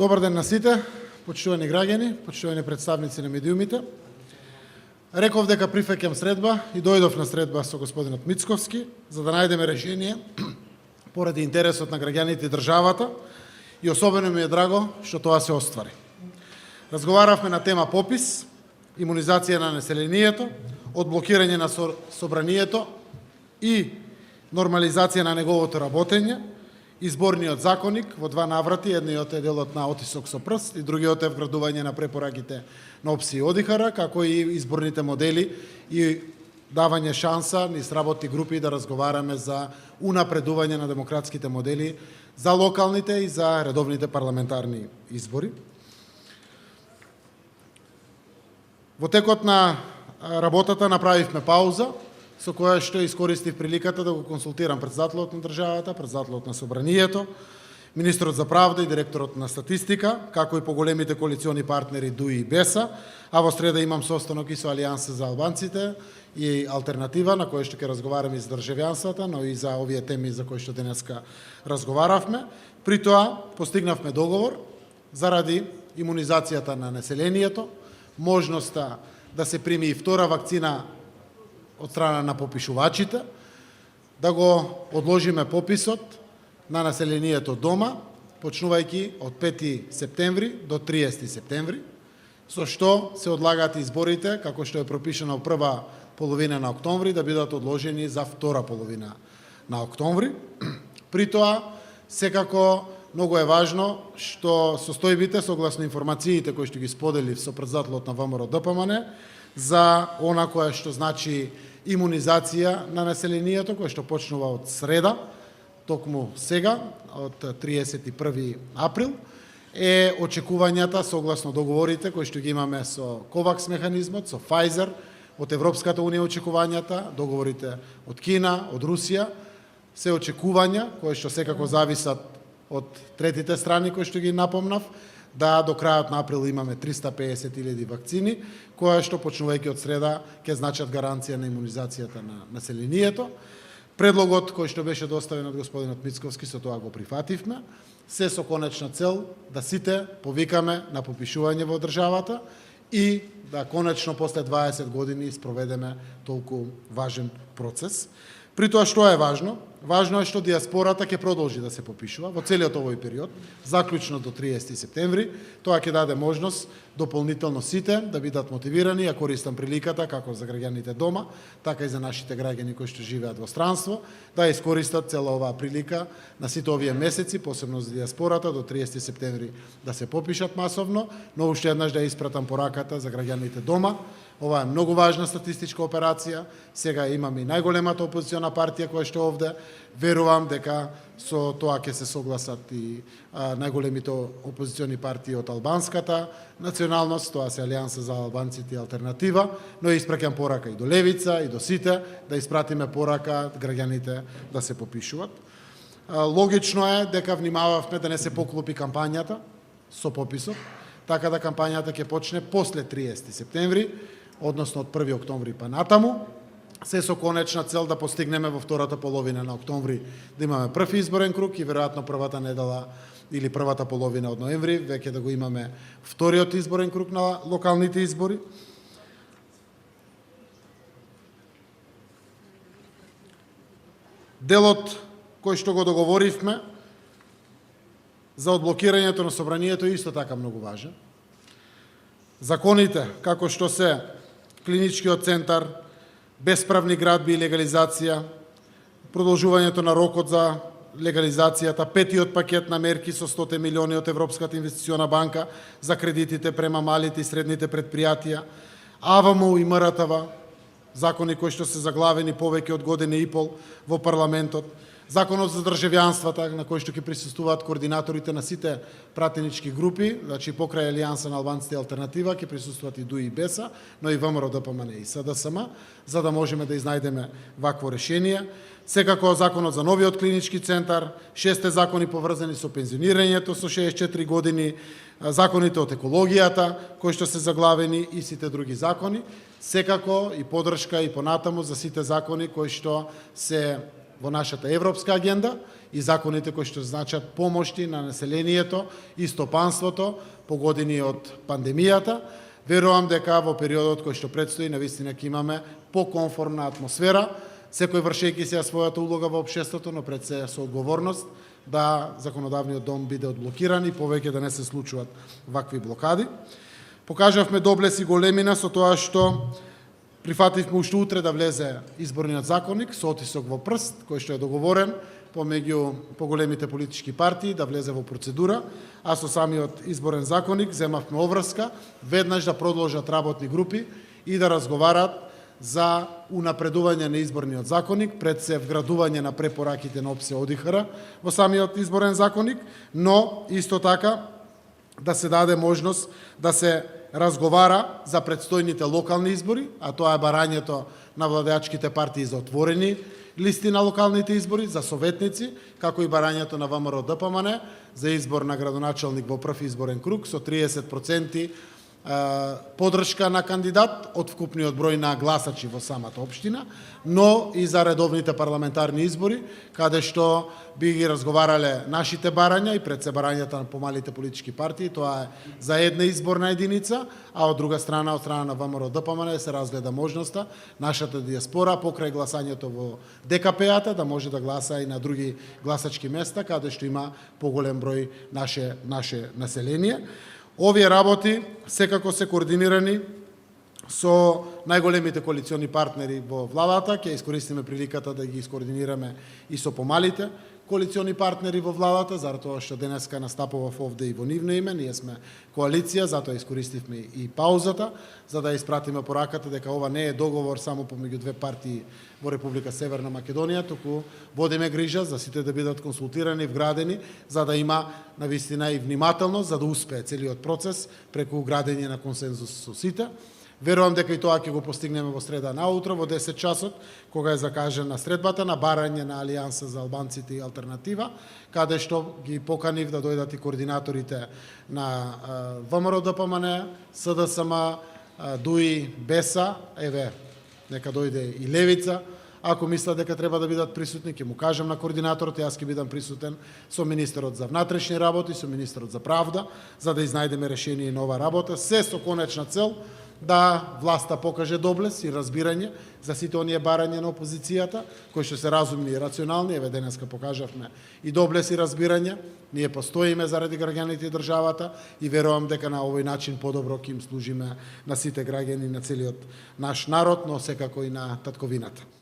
Добар ден на сите, почитувани граѓани, почитувани представници на медиумите. Реков дека прифаќам средба и дојдов на средба со господинот Мицковски, за да најдеме решение поради интересот на граѓаните и државата, и особено ми е драго што тоа се оствари. Разговаравме на тема попис, имунизација на населението, одблокирање на собранието и нормализација на неговото работење, изборниот законник во два наврати, едниот е делот на отисок со прст и другиот е вградување на препораките на ОПСИ и ОДИХР, како и изборните модели и давање шанса низ работни групи да разговараме за унапредување на демократските модели за локалните и за редовните парламентарни избори. Во текот на работата направивме пауза, со која што искористив приликата да го консултирам претседателот на државата, претседателот на собранието, министрот за правда и директорот на статистика, како и поголемите коалициони партнери ДУИ и БЕСА, а во среда имам состанок и со Алијанса за албанците и Алтернатива, на кој што ќе разговараме и за државјанството, но и за овие теми за кои што денеска разговаравме. При тоа постигнавме договор заради имунизацијата на населението, можноста да се прими и втора вакцина од страна на попишувачите, да го одложиме пописот на населението дома, почнувајќи од 5 септември до 30 септември, со што се одлагаат изборите, како што е пропишано прва половина на октомври, да бидат одложени за втора половина на октомври. При тоа, секако, многу е важно што состојбите, согласно информациите кои што ги споделив со претседателот на ВМРО ДПМН, за она кое што значи имунизација на населението, кој што почнува од среда, токму сега, од 31 април, е очекувањата согласно договорите кои што ги имаме со КОВАКС механизмот, со Pfizer, од Европската унија очекувањата, договорите од Кина, од Русија, се очекувања кои што секако зависат од третите страни кои што ги напомнав, да до крајот на април имаме 350.000 вакцини, која што почнувајќи од среда ќе значат гаранција на имунизацијата на населението. Предлогот кој што беше доставен од господинот Мицковски, со тоа го прифативме, се со конечна цел да сите повикаме на попишување во државата и да конечно после 20 години спроведеме толку важен процес. При тоа што е важно? Важно е што диаспората ќе продолжи да се попишува во целиот овој период, заклучно до 30 септември. Тоа ќе даде можност дополнително сите да бидат мотивирани, а користам приликата како за граѓаните дома, така и за нашите граѓани кои што живеат во странство, да искористат цела оваа прилика на сите овие месеци, посебно за диаспората, до 30 септември да се попишат масовно, но уште еднаш да испратам пораката за граѓаните дома. Ова е многу важна статистичка операција. Сега имаме и најголемата опозициона партија која што овде. Верувам дека со тоа ќе се согласат и најголемите опозициони партии од албанската националност, тоа се Алијанса за албанците и Алтернатива, но испраќам порака и до левица и до сите да испратиме порака граѓаните да се попишуваат. Логично е дека внимававме да не се поклопи кампањата со пописот, така да кампањата ќе почне после 30 септември, односно од 1 октомври па натаму, се со конечна цел да постигнеме во втората половина на октомври да имаме прв изборен круг и веројатно првата недела или првата половина од ноември веќе да го имаме вториот изборен круг на локалните избори. Делот кој што го договоривме за одблокирањето на собранието е исто така многу важен. Законите, како што се клиничкиот центар, бесправни градби и легализација, продолжувањето на рокот за легализацијата, петиот пакет на мерки со 100 милиони од Европската инвестициона банка за кредитите према малите и средните предпријатија, АВМУ и МРТВ, закони кои што се заглавени повеќе од година и пол во парламентот, Законот за државјанствата, на кој што ќе присуствуваат координаторите на сите пратенички групи, значи покрај Алијанса на албанците и Алтернатива, ќе присуствуваат и ДУИ и БЕСА, но и ВМРО ДПМН и СДСМ, за да можеме да изнајдеме вакво решение. Секако законот за новиот клинички центар, 6 закони поврзани со пензионирањето со 64 години, законите од екологијата, кои што се заглавени и сите други закони, секако и поддршка и понатаму за сите закони кои што се во нашата европска агенда и законите кои што значат помошти на населението и стопанството погодени од пандемијата. Верувам дека во периодот кој што предстои навистина ќе имаме покомфортна атмосфера, секој вршејќи се својата улога во општеството, но пред се со одговорност да законодавниот дом биде одблокиран и повеќе да не се случуваат вакви блокади. Покажавме доблес и големина со тоа што прифативме уште утре да влезе изборниот законник со отисок во прст, кој што е договорен помеѓу поголемите политички партии да влезе во процедура, а со самиот изборен законник земавме обврска веднаш да продолжат работни групи и да разговараат за унапредување на изборниот законник, пред се вградување на препораките на ОПСЕ ОДИХР во самиот изборен законник, но исто така да се даде можност да се разговара за предстојните локални избори, а тоа е барањето на владеачките партии за отворени листи на локалните избори, за советници, како и барањето на ВМРО ДПМН за избор на градоначалник во прв изборен круг со 30% поддршка на кандидат од вкупниот број на гласачи во самата општина, но и за редовните парламентарни избори, каде што би ги разговарале нашите барања и пред се барањата на помалите политички партии. Тоа е за една изборна единица, а од друга страна, од страна на ВМРО ДПМН, се разгледа можноста нашата диаспора покрај гласањето во ДКП-ата да може да гласа и на други гласачки места, каде што има поголем број наше население. Овие работи секако се координирани со најголемите коалициони партнери во владата. Ќе искористиме приликата да ги искоординираме и со помалите коалициони партнери во владата, заради тоа што денеска настапував овде и во нивно име. Ние сме коалиција, затоа искористивме и паузата, за да испратиме пораката дека ова не е договор само помеѓу две партии во Република Северна Македонија, туку водиме грижа за сите да бидат консултирани и вградени, за да има навистина и внимателност, за да успее целиот процес преку градење на консензус со сите. Верувам дека и тоа ќе го постигнеме во среда наутро во 10 часот, кога е закажена средбата на барање на Алијанса за албанците и алтернатива, каде што ги поканив да дојдат и координаторите на ВМРО ДПМН, СДСМ, ДУИ, БЕСА, еве, нека дојде и Левица. Ако мислат дека треба да бидат присутни, ќе му кажам на координаторот, јас ќе бидам присутен со министерот за внатрешни работи, со министерот за правда, за да изнајдеме решение на ова работа, се со конечна цел да власта покаже доблес и разбирање за сите оние барања на опозицијата, кои што се разумни и рационални. Еве денеска покажавме и доблес и разбирање. Ние постоиме заради граѓаните и државата и верувам дека на овој начин подобро ќе им служиме на сите граѓани на целиот наш народ, но секако и на татковината.